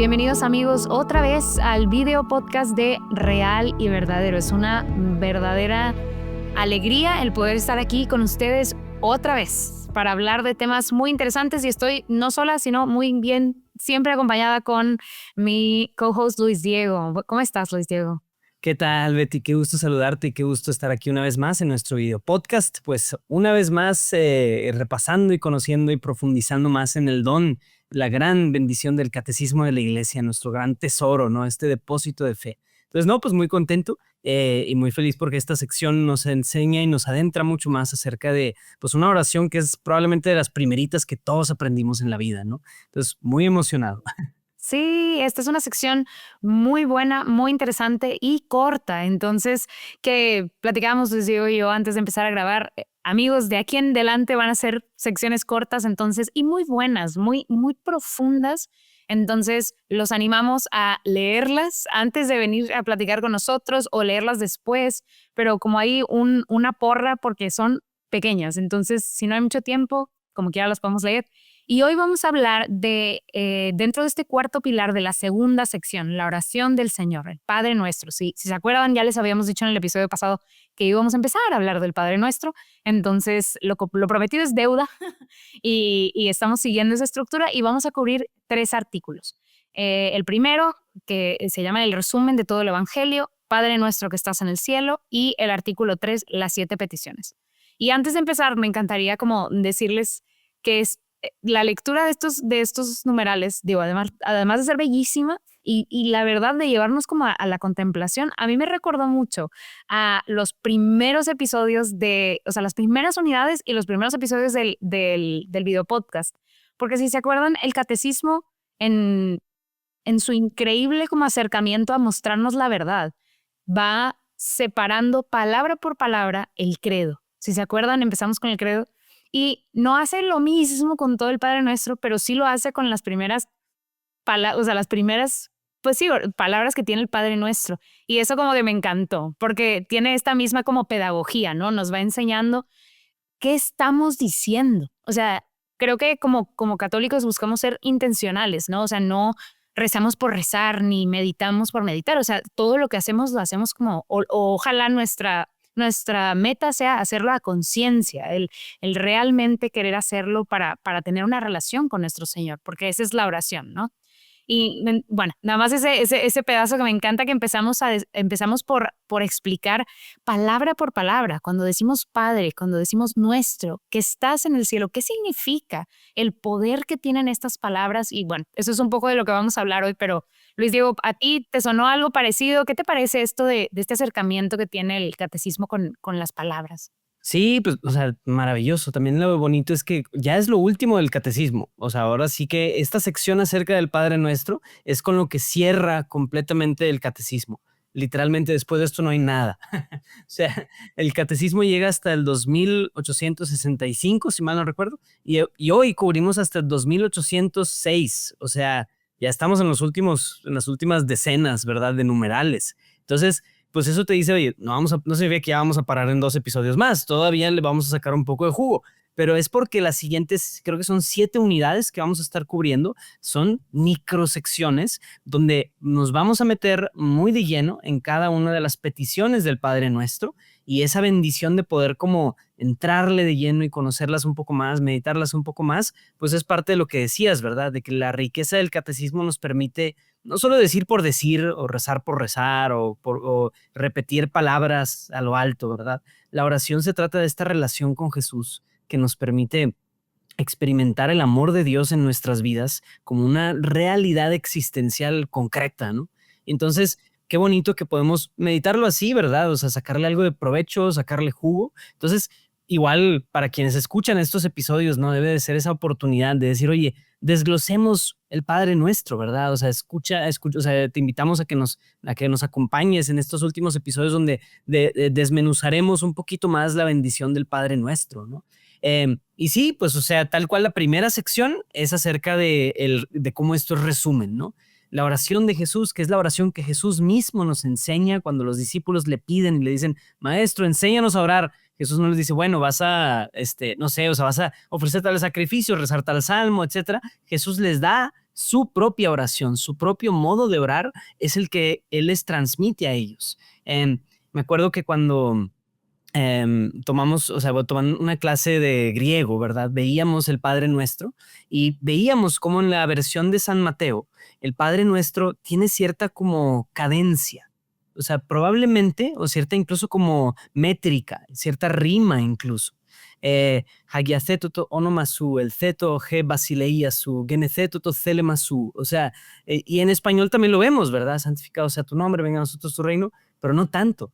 Bienvenidos amigos otra vez al video podcast de Real y Verdadero. Es una verdadera alegría el poder estar aquí con ustedes otra vez para hablar de temas muy interesantes y estoy no sola, sino muy bien, siempre acompañada con mi co-host Luis Diego. ¿Cómo estás, Luis Diego? ¿Qué tal, Betty? Qué gusto saludarte y qué gusto estar aquí una vez más en nuestro video podcast. Pues una vez más repasando y conociendo y profundizando más en el don, la gran bendición del catecismo de la iglesia, nuestro gran tesoro, ¿no? Este depósito de fe. Entonces, no, pues muy contento y muy feliz porque esta sección nos enseña y nos adentra mucho más acerca de pues una oración que es probablemente de las primeritas que todos aprendimos en la vida, ¿no? Entonces, muy emocionado. Sí, esta es una sección muy buena, muy interesante y corta. Entonces, que platicábamos, les digo yo, antes de empezar a grabar, amigos, de aquí en adelante van a ser secciones cortas, entonces, y muy buenas, muy profundas. Entonces, los animamos a leerlas antes de venir a platicar con nosotros o leerlas después, pero como hay una porra porque son pequeñas. Entonces, si no hay mucho tiempo, como quiera las podemos leer. Y hoy vamos a hablar de, dentro de este cuarto pilar de la segunda sección, la oración del Señor, el Padre Nuestro. Si se acuerdan, ya les habíamos dicho en el episodio pasado que íbamos a empezar a hablar del Padre Nuestro. Entonces, lo prometido es deuda y estamos siguiendo esa estructura y vamos a cubrir 3 artículos. El primero, que se llama el resumen de todo el Evangelio, Padre Nuestro que estás en el cielo, y el artículo 3, las 7 peticiones. Y antes de empezar, me encantaría como decirles que la lectura de estos numerales, digo, además de ser bellísima y la verdad de llevarnos como a la contemplación, a mí me recordó mucho a los primeros episodios o sea, las primeras unidades y los primeros episodios del video podcast. Porque si se acuerdan, el catecismo en su increíble como acercamiento a mostrarnos la verdad, va separando palabra por palabra el credo. Si se acuerdan, empezamos con el credo. Y no hace lo mismo con todo el Padre Nuestro, pero sí lo hace con las primeras palabras, o sea, las primeras, pues sí, palabras que tiene el Padre Nuestro. Y eso como que me encantó, porque tiene esta misma como pedagogía, ¿no? Nos va enseñando qué estamos diciendo. O sea, creo que como católicos buscamos ser intencionales, ¿no? O sea, no rezamos por rezar ni meditamos por meditar. O sea, todo lo que hacemos lo hacemos como, o ojalá nuestra meta sea hacerlo a conciencia, el realmente querer hacerlo para tener una relación con nuestro Señor, porque esa es la oración, ¿no? Y bueno, nada más ese pedazo que me encanta que empezamos por explicar palabra por palabra, cuando decimos Padre, cuando decimos nuestro, que estás en el cielo, ¿qué significa el poder que tienen estas palabras? Y bueno, eso es un poco de lo que vamos a hablar hoy, pero Luis Diego, ¿a ti te sonó algo parecido? ¿Qué te parece esto de este acercamiento que tiene el catecismo con las palabras? Sí, pues, o sea, maravilloso. También lo bonito es que ya es lo último del catecismo. O sea, ahora sí que esta sección acerca del Padre Nuestro es con lo que cierra completamente el catecismo. Literalmente después de esto no hay nada. O sea, el catecismo llega hasta el 2865, si mal no recuerdo, y hoy cubrimos hasta el 2806. O sea, ya estamos en las últimas decenas, ¿verdad? De numerales. Entonces, pues eso te dice, oye, no significa que ya vamos a parar en 2 episodios más, todavía le vamos a sacar un poco de jugo, pero es porque las siguientes, creo que son 7 unidades que vamos a estar cubriendo, son microsecciones donde nos vamos a meter muy de lleno en cada una de las peticiones del Padre Nuestro y esa bendición de poder como entrarle de lleno y conocerlas un poco más, meditarlas un poco más, pues es parte de lo que decías, ¿verdad? De que la riqueza del catecismo nos permite no solo decir por decir o rezar por rezar o repetir palabras a lo alto, ¿verdad? La oración se trata de esta relación con Jesús que nos permite experimentar el amor de Dios en nuestras vidas como una realidad existencial concreta, ¿no? Entonces, qué bonito que podemos meditarlo así, ¿verdad? O sea, sacarle algo de provecho, sacarle jugo. Entonces, igual para quienes escuchan estos episodios, ¿no? Debe de ser esa oportunidad de decir, oye, desglosemos el Padre Nuestro, ¿verdad? O sea, escucha, o sea, te invitamos a que nos acompañes en estos últimos episodios donde desmenuzaremos un poquito más la bendición del Padre Nuestro, ¿no? Y sí, pues, o sea, tal cual la primera sección es acerca de cómo esto es resumen, ¿no? La oración de Jesús, que es la oración que Jesús mismo nos enseña cuando los discípulos le piden y le dicen, maestro, enséñanos a orar. Jesús no les dice, bueno, vas a, no sé, o sea, vas a ofrecer tal sacrificio, rezar tal salmo, etcétera. Jesús les da su propia oración, su propio modo de orar es el que Él les transmite a ellos. Me acuerdo que cuando tomamos, o sea, tomando una clase de griego, ¿verdad? Veíamos el Padre Nuestro y veíamos cómo en la versión de San Mateo, el Padre Nuestro tiene cierta como cadencia, o sea, probablemente, o cierta incluso como métrica, cierta rima incluso. Hagiaceto onomasu, el ceto ge basileiasu, geneceto celemasu. O sea, y en español también lo vemos, ¿verdad? Santificado sea tu nombre, venga a nosotros tu reino, pero no tanto.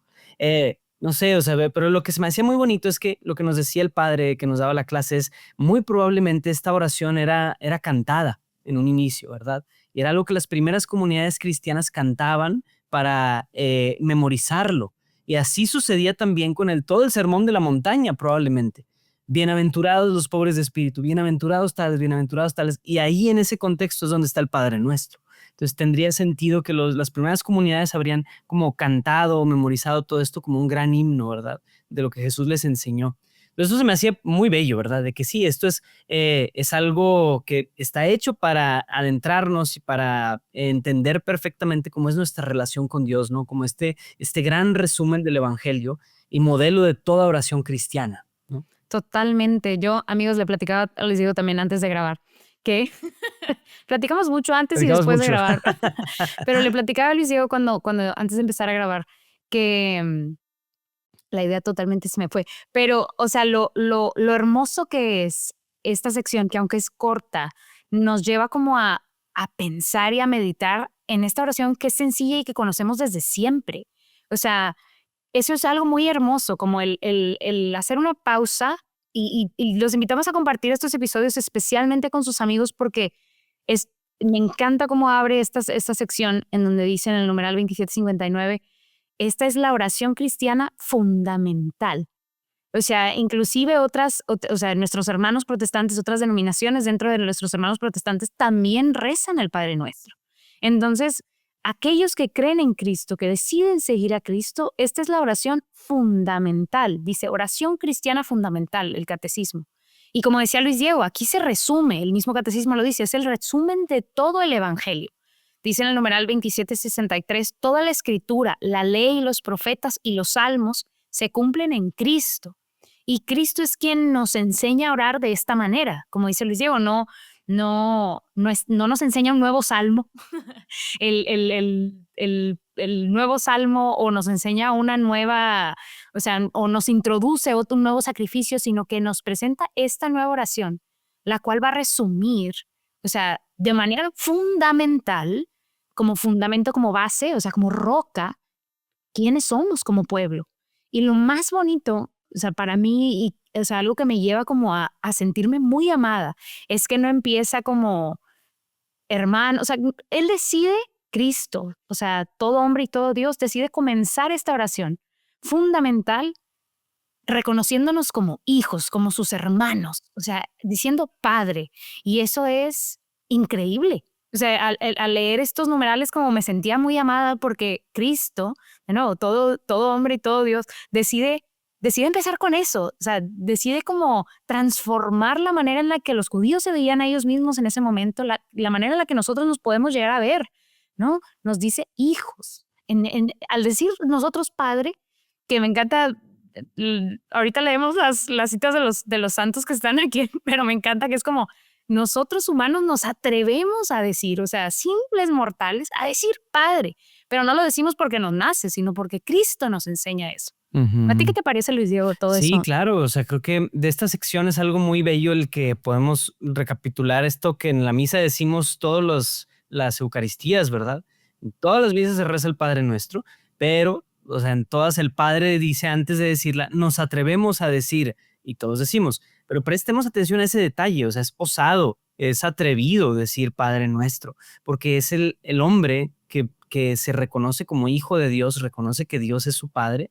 No sé, o sea, pero lo que se me hacía muy bonito es que lo que nos decía el padre que nos daba la clase es muy probablemente esta oración era cantada en un inicio, ¿verdad? Y era algo que las primeras comunidades cristianas cantaban para memorizarlo. Y así sucedía también con todo el sermón de la montaña, probablemente. Bienaventurados los pobres de espíritu, bienaventurados tales, y ahí en ese contexto es donde está el Padre Nuestro. Entonces tendría sentido que las primeras comunidades habrían como cantado o memorizado todo esto como un gran himno, ¿verdad? De lo que Jesús les enseñó. Pero eso se me hacía muy bello, ¿verdad? De que sí, esto es algo que está hecho para adentrarnos y para entender perfectamente cómo es nuestra relación con Dios, ¿no? Como este gran resumen del Evangelio y modelo de toda oración cristiana, ¿no? Totalmente. Yo, amigos, les digo también antes de grabar, que platicamos mucho antes y Predicamos después de mucho. grabar, pero le platicaba a Luis Diego cuando antes de empezar a grabar que la idea totalmente se me fue, pero, o sea, lo hermoso que es esta sección, que aunque es corta, nos lleva como a pensar y a meditar en esta oración que es sencilla y que conocemos desde siempre. O sea, eso es algo muy hermoso, como el hacer una pausa y los invitamos a compartir estos episodios especialmente con sus amigos porque es, me encanta cómo abre esta sección en donde dice en el numeral 2759, esta es la oración cristiana fundamental. O sea, inclusive o sea, nuestros hermanos protestantes, otras denominaciones dentro de nuestros hermanos protestantes también rezan el Padre Nuestro. Entonces, aquellos que creen en Cristo, que deciden seguir a Cristo, esta es la oración fundamental. Dice, oración cristiana fundamental, el catecismo. Y como decía Luis Diego, aquí se resume, el mismo catecismo lo dice, es el resumen de todo el Evangelio. Dice en el numeral 2763, toda la escritura, la ley, los profetas y los salmos se cumplen en Cristo. Y Cristo es quien nos enseña a orar de esta manera. Como dice Luis Diego, no nos enseña un nuevo salmo, el nuevo salmo, o nos enseña una nueva, o sea, o nos introduce un nuevo sacrificio, sino que nos presenta esta nueva oración, la cual va a resumir, o sea, de manera fundamental, como fundamento, como base, o sea, como roca, quiénes somos como pueblo. Y lo más bonito, o sea, para mí, y, o sea, algo que me lleva como a sentirme muy amada, es que no empieza como hermano, o sea, él decide, Cristo, o sea, todo hombre y todo Dios decide comenzar esta oración fundamental reconociéndonos como hijos, como sus hermanos, o sea, diciendo Padre. Y eso es increíble. O sea, al leer estos numerales como me sentía muy amada porque Cristo, de nuevo, todo hombre y todo Dios, decide empezar con eso. O sea, decide como transformar la manera en la que los judíos se veían a ellos mismos en ese momento, la manera en la que nosotros nos podemos llegar a ver, ¿no? Nos dice hijos. Al decir nosotros Padre, que me encanta, ahorita leemos las citas de los santos que están aquí, pero me encanta que es como nosotros humanos nos atrevemos a decir, o sea, simples mortales, a decir Padre, pero no lo decimos porque nos nace, sino porque Cristo nos enseña eso. ¿A ti qué te parece, Luis Diego, todo eso? Sí, claro, o sea, creo que de esta sección es algo muy bello el que podemos recapitular esto que en la misa decimos las Eucaristías, ¿verdad? En todas las misas se reza el Padre Nuestro, pero, o sea, en todas el Padre dice antes de decirla, nos atrevemos a decir, y todos decimos, pero prestemos atención a ese detalle, o sea, es osado, es atrevido decir Padre Nuestro, porque es el hombre que se reconoce como hijo de Dios, reconoce que Dios es su Padre.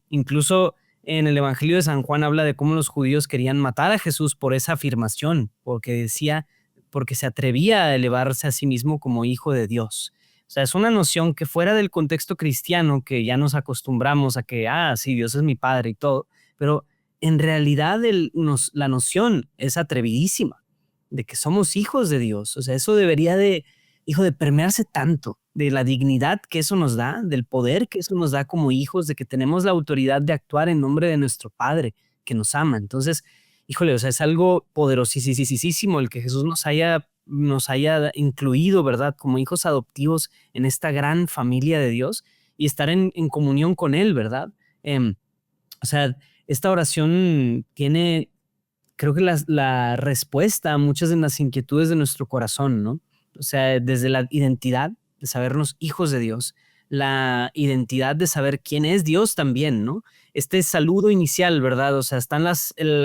Incluso en el Evangelio de San Juan habla de cómo los judíos querían matar a Jesús por esa afirmación, porque se atrevía a elevarse a sí mismo como hijo de Dios. O sea, es una noción que fuera del contexto cristiano, que ya nos acostumbramos a que, sí, Dios es mi padre y todo, pero en realidad la noción es atrevidísima. de que somos hijos de Dios. O sea, eso debería de, hijo, de permearse tanto, de la dignidad que eso nos da, del poder que eso nos da como hijos, de que tenemos la autoridad de actuar en nombre de nuestro Padre que nos ama. Entonces, híjole, o sea, es algo poderosísimo el que Jesús nos haya incluido, ¿verdad? Como hijos adoptivos en esta gran familia de Dios y estar en comunión con Él, ¿verdad? Em, o sea, esta oración tiene, creo que la respuesta a muchas de las inquietudes de nuestro corazón, ¿no? O sea, desde la identidad de sabernos hijos de Dios, la identidad de saber quién es Dios también, ¿no? Este saludo inicial, ¿verdad? O sea, están la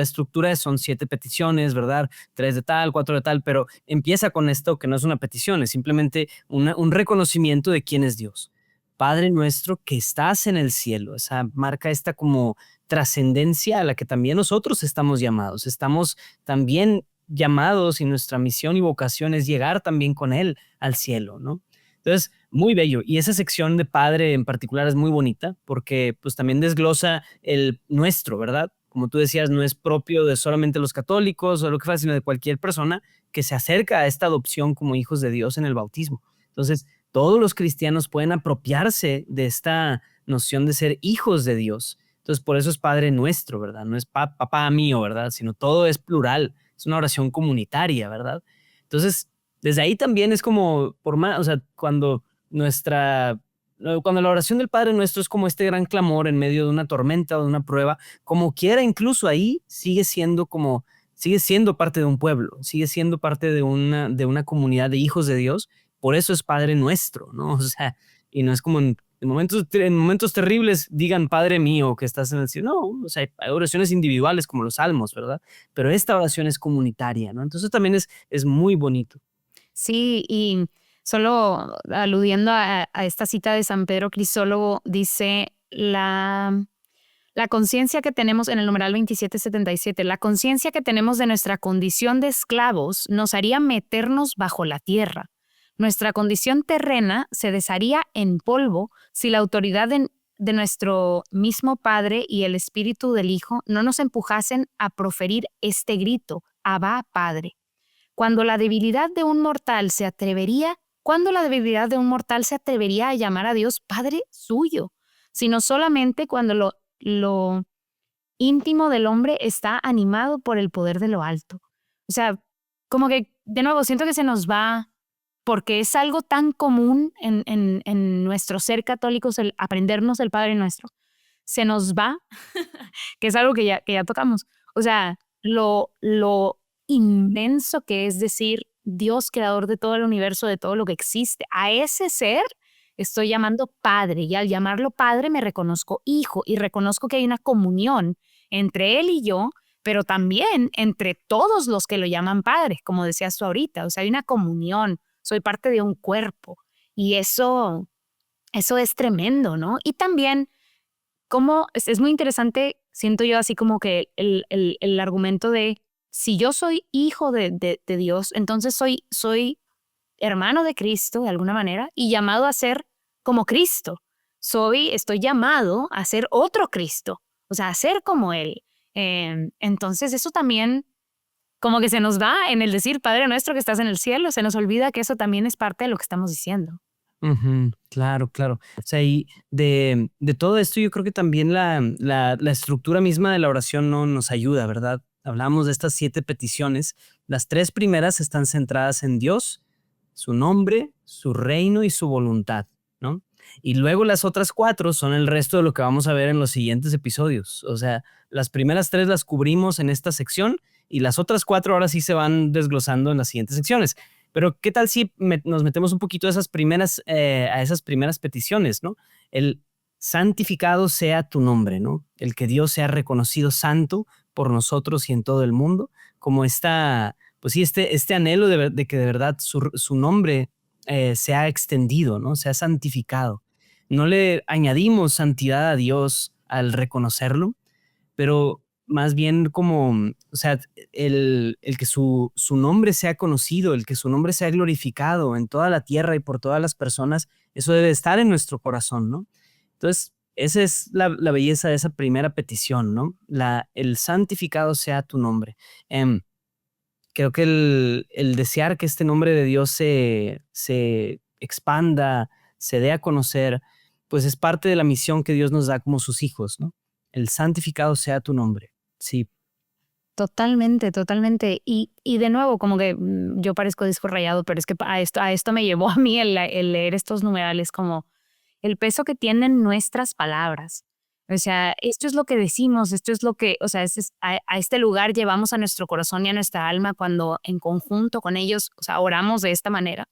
estructura son 7 peticiones, ¿verdad? 3 de tal, 4 de tal, pero empieza con esto que no es una petición, es simplemente un reconocimiento de quién es Dios. Padre nuestro que estás en el cielo, esa marca esta como trascendencia a la que también nosotros estamos llamados. Estamos también llamados y nuestra misión y vocación es llegar también con Él al cielo, ¿no? Entonces, muy bello. Y esa sección de Padre en particular es muy bonita porque pues también desglosa el nuestro, ¿verdad? Como tú decías, no es propio de solamente los católicos o lo que fuera, sino de cualquier persona que se acerca a esta adopción como hijos de Dios en el bautismo. Entonces, todos los cristianos pueden apropiarse de esta noción de ser hijos de Dios. Entonces, por eso es Padre nuestro, ¿verdad? No es papá mío, ¿verdad? Sino todo es plural, es una oración comunitaria, ¿verdad? Entonces, desde ahí también es como, por más, o sea, cuando la oración del Padre Nuestro es como este gran clamor en medio de una tormenta o de una prueba, como quiera, incluso ahí sigue siendo parte de un pueblo, sigue siendo parte de una comunidad de hijos de Dios. Por eso es Padre Nuestro, ¿no? O sea, y no es como en momentos terribles digan Padre mío que estás en el cielo. No, o sea, hay oraciones individuales como los salmos, ¿verdad? Pero esta oración es comunitaria, ¿no? Entonces también es muy bonito. Sí, y solo aludiendo a esta cita de San Pedro Crisólogo, dice la conciencia que tenemos en el numeral 2777, la conciencia que tenemos de nuestra condición de esclavos nos haría meternos bajo la tierra. Nuestra condición terrena se desharía en polvo si la autoridad de nuestro mismo Padre y el Espíritu del Hijo no nos empujasen a proferir este grito, Abba, Padre. Cuando la debilidad de un mortal se atrevería, cuando la debilidad de un mortal se atrevería a llamar a Dios Padre suyo, sino solamente cuando lo íntimo del hombre está animado por el poder de lo alto. O sea, como que, de nuevo, siento que se nos va, porque es algo tan común en nuestro ser católicos, el aprendernos el Padre Nuestro. Se nos va, que es algo que ya tocamos. O sea, lo inmenso que es decir, Dios, creador de todo el universo, de todo lo que existe, a ese ser estoy llamando Padre, y al llamarlo Padre me reconozco hijo y reconozco que hay una comunión entre él y yo, pero también entre todos los que lo llaman Padre, como decías tú ahorita. O sea, hay una comunión, soy parte de un cuerpo, y eso es tremendo, ¿no? Y también como es muy interesante, siento yo, así como que el argumento de si yo soy hijo de Dios, entonces soy hermano de Cristo de alguna manera y llamado a ser como Cristo. Estoy llamado a ser otro Cristo, o sea, a ser como Él. Entonces eso también como que se nos va en el decir Padre nuestro que estás en el cielo, se nos olvida que eso también es parte de lo que estamos diciendo. Ujú, claro, claro. O sea, y de todo esto yo creo que también la estructura misma de la oración no nos ayuda, ¿verdad? Hablamos de estas 7 peticiones. Las 3 primeras están centradas en Dios, su nombre, su reino y su voluntad, ¿no? Y luego las otras 4 son el resto de lo que vamos a ver en los siguientes episodios. O sea, las primeras 3 las cubrimos en esta sección y las otras 4 ahora sí se van desglosando en las siguientes secciones. Pero ¿qué tal si nos metemos un poquito a esas primeras peticiones, ¿no? El santificado sea tu nombre, ¿no? El que Dios sea reconocido santo por nosotros y en todo el mundo, como pues sí, este anhelo de que de verdad su nombre sea extendido, ¿no? Sea santificado. No le añadimos santidad a Dios al reconocerlo, pero más bien como, o sea, el que su nombre sea conocido, el que su nombre sea glorificado en toda la tierra y por todas las personas, eso debe estar en nuestro corazón, ¿no? Entonces, esa es la belleza de esa primera petición, ¿no? El santificado sea tu nombre. Em, Creo que el desear que este nombre de Dios se expanda, se dé a conocer, pues es parte de la misión que Dios nos da como sus hijos, ¿no? El santificado sea tu nombre. Sí, Totalmente, totalmente. Y de nuevo, como que yo parezco disco rayado, pero es que a esto me llevó a mí el leer estos numerales, como el peso que tienen nuestras palabras. O sea, esto es lo que decimos, esto es lo que, o sea, a este lugar llevamos a nuestro corazón y a nuestra alma cuando en conjunto con ellos, o sea, oramos de esta manera.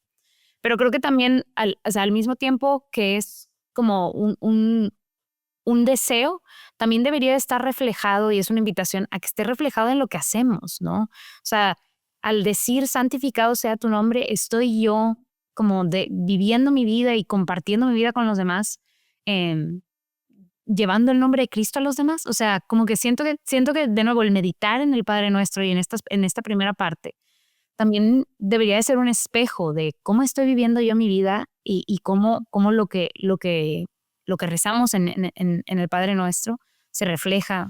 Pero creo que también, o sea, al mismo tiempo que es como un deseo, también debería estar reflejado y es una invitación a que esté reflejado en lo que hacemos, ¿no? O sea, al decir santificado sea tu nombre, estoy yo como viviendo mi vida y compartiendo mi vida con los demás, em, llevando el nombre de Cristo a los demás. O sea, como que siento que de nuevo el meditar en el Padre Nuestro y en esta primera parte también debería de ser un espejo de cómo estoy viviendo yo mi vida y cómo lo que rezamos en el Padre Nuestro se refleja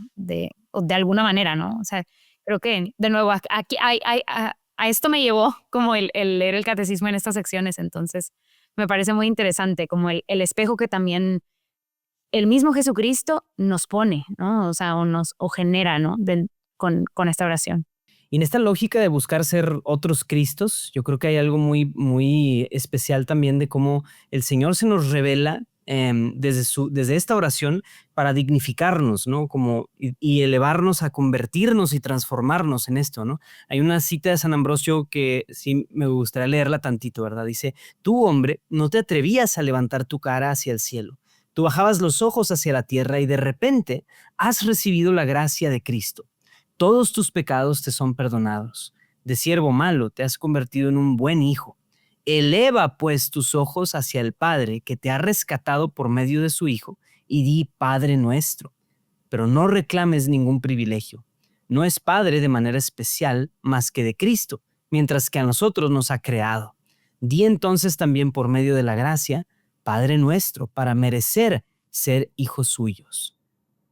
o de alguna manera, ¿no? O sea, creo que, de nuevo, aquí a esto me llevó como el leer el catecismo en estas secciones, entonces me parece muy interesante, como el espejo que también el mismo Jesucristo nos pone, ¿no? O sea, o genera, ¿no? Con esta oración. y en esta lógica de buscar ser otros Cristos, yo creo que hay algo muy, muy especial también de cómo el Señor se nos revela desde esta oración para dignificarnos, ¿no? Como, y elevarnos a convertirnos y transformarnos en esto, ¿no? Hay una cita de San Ambrosio que sí me gustaría leerla tantito, ¿verdad? Dice, tú, hombre, no te atrevías a levantar tu cara hacia el cielo. Tú bajabas los ojos hacia la tierra y de repente has recibido la gracia de Cristo. Todos tus pecados te son perdonados. De siervo malo te has convertido en un buen hijo. Eleva pues tus ojos hacia el Padre que te ha rescatado por medio de su Hijo y di Padre nuestro. Pero no reclames ningún privilegio. No es Padre de manera especial más que de Cristo, mientras que a nosotros nos ha creado. Di entonces también por medio de la gracia, Padre nuestro, para merecer ser hijos suyos.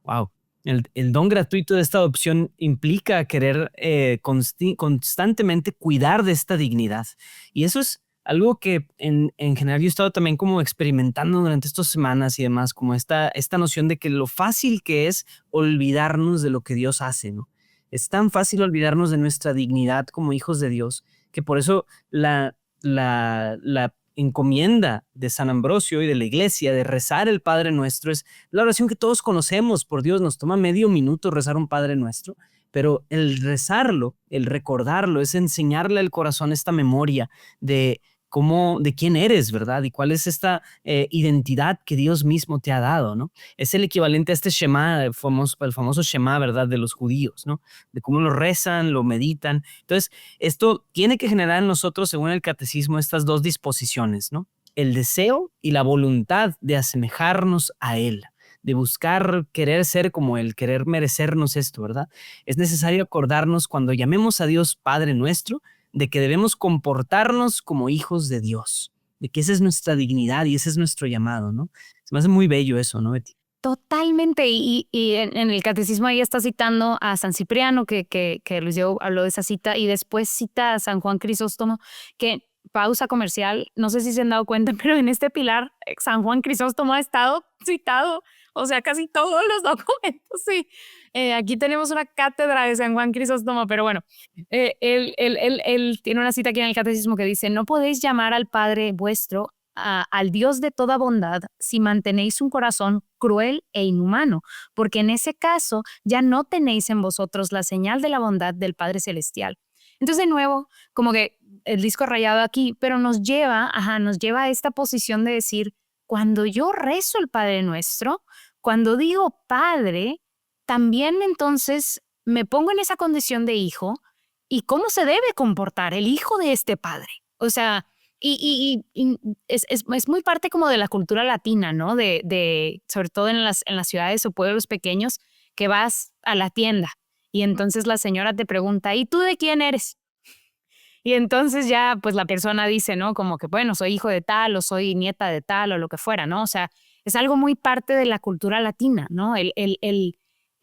Wow. El don gratuito de esta adopción implica querer constantemente cuidar de esta dignidad. Y eso es algo que en general yo he estado también como experimentando durante estas semanas y demás, como esta noción de que lo fácil que es olvidarnos de lo que Dios hace, ¿no? Es tan fácil olvidarnos de nuestra dignidad como hijos de Dios, que por eso la encomienda de San Ambrosio y de la iglesia de rezar el Padre Nuestro es la oración que todos conocemos. Por Dios, nos toma medio minuto rezar un Padre Nuestro, pero el rezarlo, el recordarlo, es enseñarle al corazón esta memoria de de quién eres, ¿verdad? Y cuál es esta identidad que Dios mismo te ha dado, ¿no? Es el equivalente a este Shema, el famoso Shema, ¿verdad? De los judíos, ¿no? De cómo lo rezan, lo meditan. Entonces, esto tiene que generar en nosotros, según el catecismo, estas dos disposiciones, ¿no? El deseo y la voluntad de asemejarnos a Él, de buscar querer ser como Él, querer merecernos esto, ¿verdad? Es necesario acordarnos cuando llamemos a Dios Padre nuestro, de que debemos comportarnos como hijos de Dios, de que esa es nuestra dignidad y ese es nuestro llamado, ¿no? Se me hace muy bello eso, ¿no, Betty? Totalmente, y en el catecismo ahí está citando a San Cipriano, que Luis Diego habló de esa cita, y después cita a San Juan Crisóstomo, que pausa comercial, no sé si se han dado cuenta, pero en este pilar San Juan Crisóstomo ha estado citado, o sea, casi todos los documentos, sí. Aquí tenemos una cátedra de San Juan Crisóstomo, pero bueno, él tiene una cita aquí en el catecismo que dice, no podéis llamar al Padre vuestro al Dios de toda bondad si mantenéis un corazón cruel e inhumano, porque en ese caso ya no tenéis en vosotros la señal de la bondad del Padre Celestial. Entonces, de nuevo, como que el disco rayado aquí, pero nos lleva a esta posición de decir, cuando yo rezo el Padre Nuestro, cuando digo Padre, también entonces me pongo en esa condición de hijo y cómo se debe comportar el hijo de este Padre. O sea, y es muy parte como de la cultura latina, ¿no? Sobre todo en las ciudades o pueblos pequeños, que vas a la tienda y entonces la señora te pregunta, ¿y tú de quién eres? Y entonces ya pues la persona dice, ¿no? Como que, bueno, soy hijo de tal o soy nieta de tal o lo que fuera, ¿no? O sea, es algo muy parte de la cultura latina, ¿no? El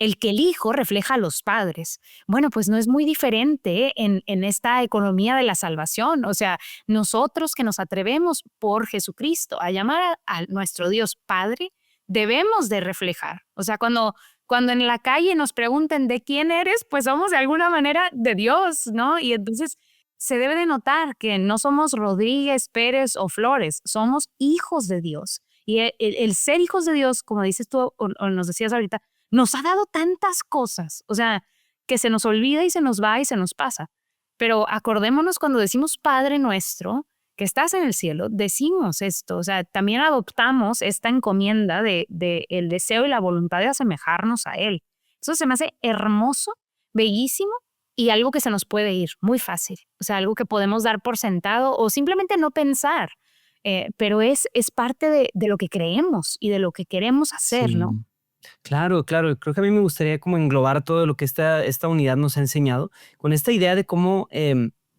el que el hijo refleja a los padres. Bueno, pues no es muy diferente en esta economía de la salvación. O sea, nosotros que nos atrevemos por Jesucristo a llamar a nuestro Dios Padre, debemos de reflejar. O sea, cuando en la calle nos pregunten de quién eres, pues somos de alguna manera de Dios, ¿no? Y entonces se debe de notar que no somos Rodríguez, Pérez o Flores, somos hijos de Dios. Y el ser hijos de Dios, como dices tú o nos decías ahorita, nos ha dado tantas cosas, o sea, que se nos olvida y se nos va y se nos pasa. Pero acordémonos cuando decimos Padre nuestro, que estás en el cielo, decimos esto, o sea, también adoptamos esta encomienda de el deseo y la voluntad de asemejarnos a Él. Eso se me hace hermoso, bellísimo y algo que se nos puede ir muy fácil, o sea, algo que podemos dar por sentado o simplemente no pensar, pero es parte de lo que creemos y de lo que queremos hacer, Sí. ¿no? Claro, claro. Creo que a mí me gustaría como englobar todo lo que esta unidad nos ha enseñado con esta idea de cómo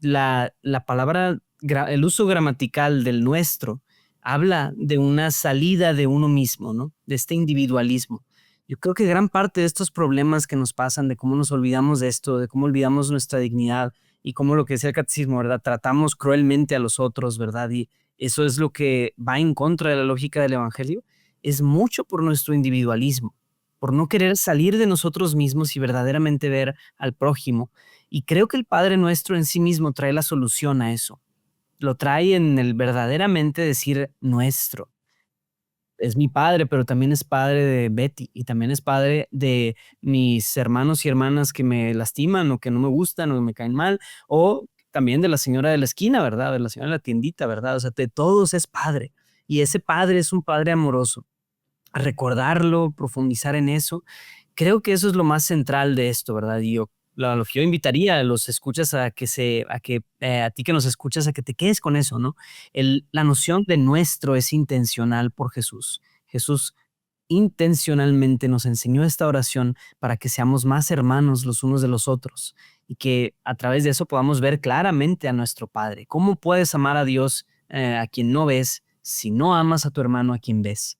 la palabra, el uso gramatical del nuestro habla de una salida de uno mismo, ¿no? De este individualismo. Yo creo que gran parte de estos problemas que nos pasan, de cómo nos olvidamos de esto, de cómo olvidamos nuestra dignidad y cómo lo que decía el catecismo, ¿verdad? Tratamos cruelmente a los otros, ¿verdad? Y eso es lo que va en contra de la lógica del evangelio, es mucho por nuestro individualismo, por no querer salir de nosotros mismos y verdaderamente ver al prójimo. Y creo que el Padre Nuestro en sí mismo trae la solución a eso. Lo trae en el verdaderamente decir nuestro. Es mi padre, pero también es padre de Betty y también es padre de mis hermanos y hermanas que me lastiman o que no me gustan o que me caen mal, o también de la señora de la esquina, ¿verdad? De la señora de la tiendita, ¿verdad? O sea, de todos es padre. Y ese padre es un padre amoroso. Recordarlo, profundizar en eso. Creo que eso es lo más central de esto, ¿verdad? Y yo, lo que yo invitaría a los escuchas a ti que nos escuchas, a que te quedes con eso, ¿no? La noción de nuestro es intencional por Jesús. Jesús intencionalmente nos enseñó esta oración para que seamos más hermanos los unos de los otros y que a través de eso podamos ver claramente a nuestro Padre. ¿Cómo puedes amar a Dios a quien no ves si no amas a tu hermano a quien ves?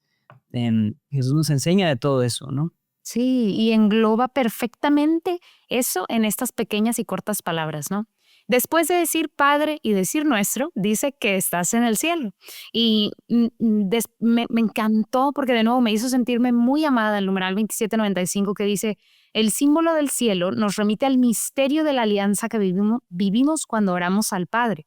Jesús nos enseña de todo eso, ¿no? Sí, y engloba perfectamente eso en estas pequeñas y cortas palabras, ¿no? Después de decir Padre y decir nuestro, dice que estás en el cielo. Y me encantó porque de nuevo me hizo sentirme muy amada el numeral 2795 que dice, el símbolo del cielo nos remite al misterio de la alianza que vivimos cuando oramos al Padre.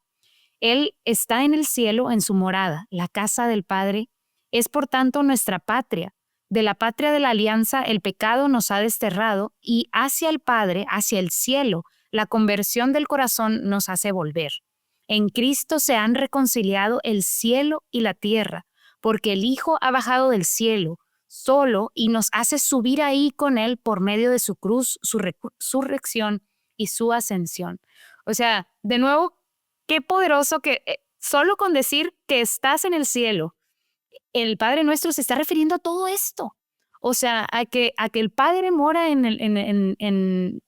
Él está en el cielo, en su morada, la casa del Padre, es por tanto nuestra patria. De la patria de la alianza el pecado nos ha desterrado y hacia el Padre, hacia el cielo, la conversión del corazón nos hace volver. En Cristo se han reconciliado el cielo y la tierra, porque el Hijo ha bajado del cielo solo y nos hace subir ahí con Él por medio de su cruz, su resurrección y su ascensión. O sea, de nuevo, qué poderoso que solo con decir que estás en el cielo, el Padre Nuestro se está refiriendo a todo esto. O sea, a que el Padre mora en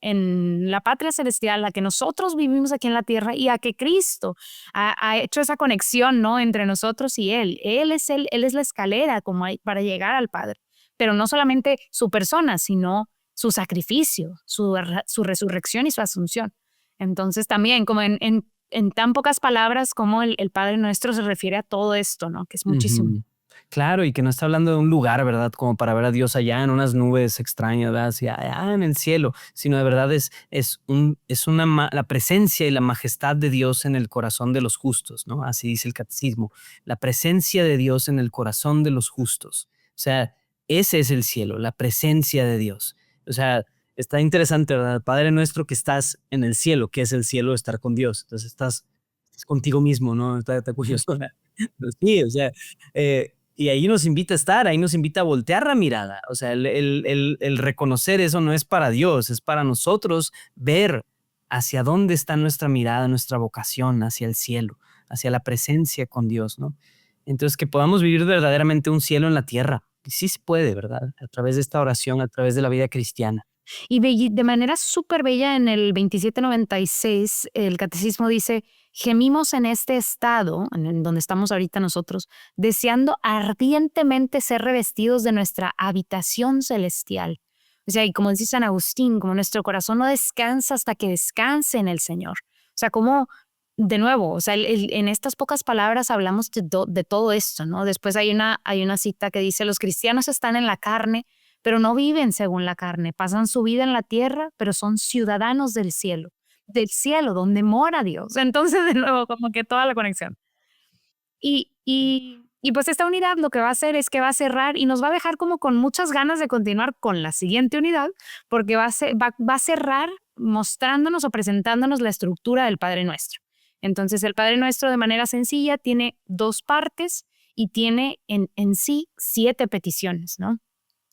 la patria celestial, a que nosotros vivimos aquí en la tierra y a que Cristo ha hecho esa conexión, ¿no? Entre nosotros y Él. Él es la escalera como para llegar al Padre. Pero no solamente su persona, sino su sacrificio, su resurrección y su asunción. Entonces también, como en tan pocas palabras, como el Padre Nuestro se refiere a todo esto, ¿no? Que es muchísimo. Ujú. Claro, y que no está hablando de un lugar, ¿verdad? Como para ver a Dios allá en unas nubes extrañas, ¿verdad? Así, allá en el cielo, sino de verdad la presencia y la majestad de Dios en el corazón de los justos, ¿no? Así dice el catecismo, la presencia de Dios en el corazón de los justos. O sea, ese es el cielo, la presencia de Dios. O sea, está interesante, ¿verdad? Padre nuestro que estás en el cielo, que es el cielo estar con Dios. Entonces estás contigo mismo, ¿no? Está curioso. Pues sí, o sea, y ahí nos invita a estar, ahí nos invita a voltear la mirada. O sea, el reconocer eso no es para Dios, es para nosotros ver hacia dónde está nuestra mirada, nuestra vocación, hacia el cielo, hacia la presencia con Dios, ¿no? Entonces, que podamos vivir verdaderamente un cielo en la tierra. Y sí se puede, ¿verdad? A través de esta oración, a través de la vida cristiana. Y de manera súper bella en el 2796, el catecismo dice, gemimos en este estado, en donde estamos ahorita nosotros, deseando ardientemente ser revestidos de nuestra habitación celestial. O sea, y como dice San Agustín, como nuestro corazón no descansa hasta que descanse en el Señor. O sea, como, de nuevo, o sea, en estas pocas palabras hablamos de todo esto, ¿no? Después hay una cita que dice, los cristianos están en la carne, pero no viven según la carne, pasan su vida en la tierra, pero son ciudadanos del cielo donde mora Dios. Entonces, de nuevo, como que toda la conexión. Y pues esta unidad lo que va a hacer es que va a cerrar y nos va a dejar como con muchas ganas de continuar con la siguiente unidad, porque va a cerrar mostrándonos o presentándonos la estructura del Padre Nuestro. Entonces el Padre Nuestro de manera sencilla tiene 2 partes y tiene en sí 7 peticiones, ¿no?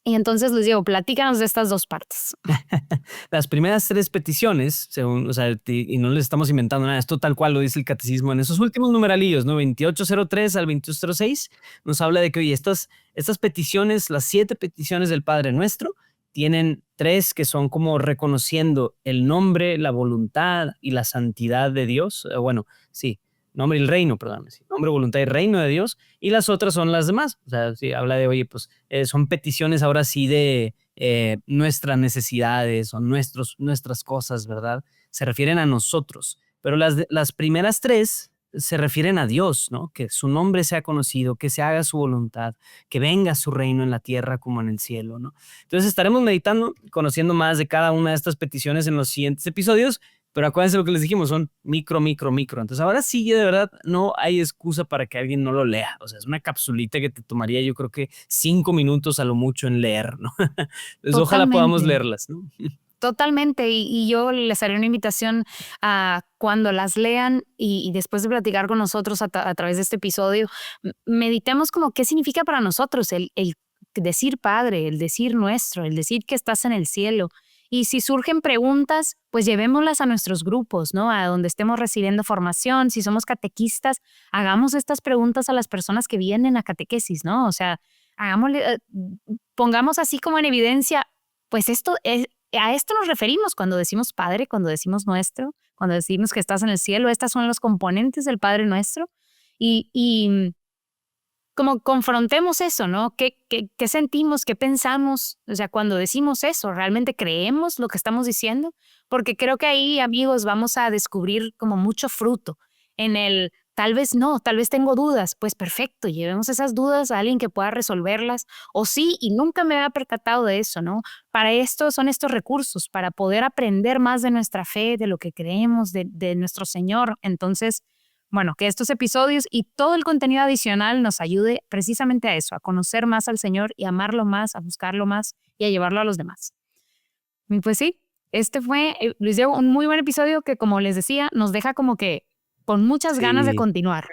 Y entonces les digo, platícanos de estas 2 partes. Las primeras 3 peticiones, según, o sea, y no les estamos inventando nada, esto tal cual lo dice el catecismo en esos últimos numeralillos, ¿no? 2803 al 2806, nos habla de que, oye, estas peticiones, las 7 peticiones del Padre Nuestro, tienen 3 que son como reconociendo el nombre, la voluntad y la santidad de Dios. Bueno, sí, nombre y el reino, perdón, sí, nombre, voluntad y reino de Dios, y las otras son las demás. O sea, sí, habla de, oye, pues son peticiones ahora sí de nuestras necesidades o nuestras cosas, ¿verdad? Se refieren a nosotros, pero las primeras 3 se refieren a Dios, ¿no? Que su nombre sea conocido, que se haga su voluntad, que venga su reino en la tierra como en el cielo, ¿no? Entonces estaremos meditando, conociendo más de cada una de estas peticiones en los siguientes episodios, pero acuérdense lo que les dijimos, son micro. Entonces ahora sí, de verdad, no hay excusa para que alguien no lo lea. O sea, es una capsulita que te tomaría yo creo que 5 minutos a lo mucho en leer, ¿no? Entonces ojalá podamos Totalmente. leerlas, ¿no? Totalmente, y yo les haré una invitación a cuando las lean y después de platicar con nosotros a través de este episodio, meditemos como qué significa para nosotros el decir Padre, el decir nuestro, el decir que estás en el cielo. Y si surgen preguntas, pues llevémoslas a nuestros grupos, ¿no? A donde estemos recibiendo formación. Si somos catequistas, hagamos estas preguntas a las personas que vienen a catequesis, ¿no? O sea, hagámosle, pongamos así como en evidencia, pues esto es, a esto nos referimos cuando decimos Padre, cuando decimos nuestro, cuando decimos que estás en el cielo. Estas son los componentes del Padre Nuestro. Y como confrontemos eso, ¿no? ¿Qué sentimos? ¿Qué pensamos? O sea, cuando decimos eso, ¿realmente creemos lo que estamos diciendo? Porque creo que ahí, amigos, vamos a descubrir como mucho fruto en el tal vez no, tal vez tengo dudas. Pues perfecto, llevemos esas dudas a alguien que pueda resolverlas. O sí, y nunca me había percatado de eso, ¿no? Para esto son estos recursos, para poder aprender más de nuestra fe, de lo que creemos, de nuestro Señor. Entonces, bueno, que estos episodios y todo el contenido adicional nos ayude precisamente a eso, a conocer más al Señor y a amarlo más, a buscarlo más y a llevarlo a los demás. Y pues sí, este fue, Luis Diego, un muy buen episodio que, como les decía, nos deja como que con muchas ganas de Sí. continuar.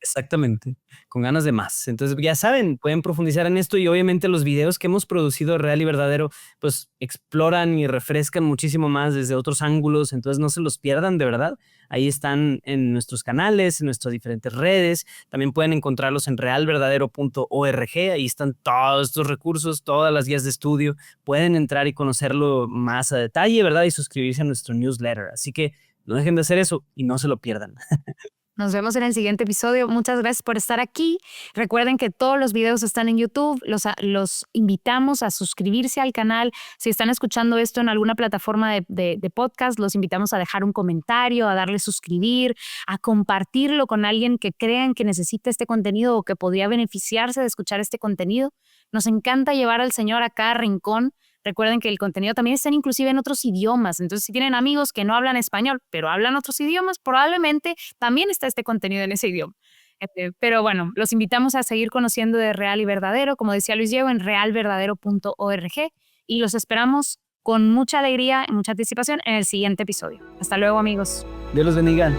Exactamente, con ganas de más. Entonces, ya saben, pueden profundizar en esto y obviamente los videos que hemos producido Real y Verdadero, pues exploran y refrescan muchísimo más desde otros ángulos, entonces no se los pierdan, de verdad. Ahí están en nuestros canales, en nuestras diferentes redes. También pueden encontrarlos en realverdadero.org. Ahí están todos estos recursos, todas las guías de estudio. Pueden entrar y conocerlo más a detalle, ¿verdad? Y suscribirse a nuestro newsletter. Así que no dejen de hacer eso y no se lo pierdan. Nos vemos en el siguiente episodio. Muchas gracias por estar aquí. Recuerden que todos los videos están en YouTube. Los invitamos a suscribirse al canal. Si están escuchando esto en alguna plataforma de podcast, los invitamos a dejar un comentario, a darle suscribir, a compartirlo con alguien que crean que necesita este contenido o que podría beneficiarse de escuchar este contenido. Nos encanta llevar al Señor a cada rincón. Recuerden que el contenido también está inclusive en otros idiomas. Entonces, si tienen amigos que no hablan español, pero hablan otros idiomas, probablemente también está este contenido en ese idioma. Pero bueno, los invitamos a seguir conociendo de Real y Verdadero, como decía Luis Diego, en realverdadero.org, y los esperamos con mucha alegría y mucha anticipación en el siguiente episodio. Hasta luego, amigos. Dios los bendiga.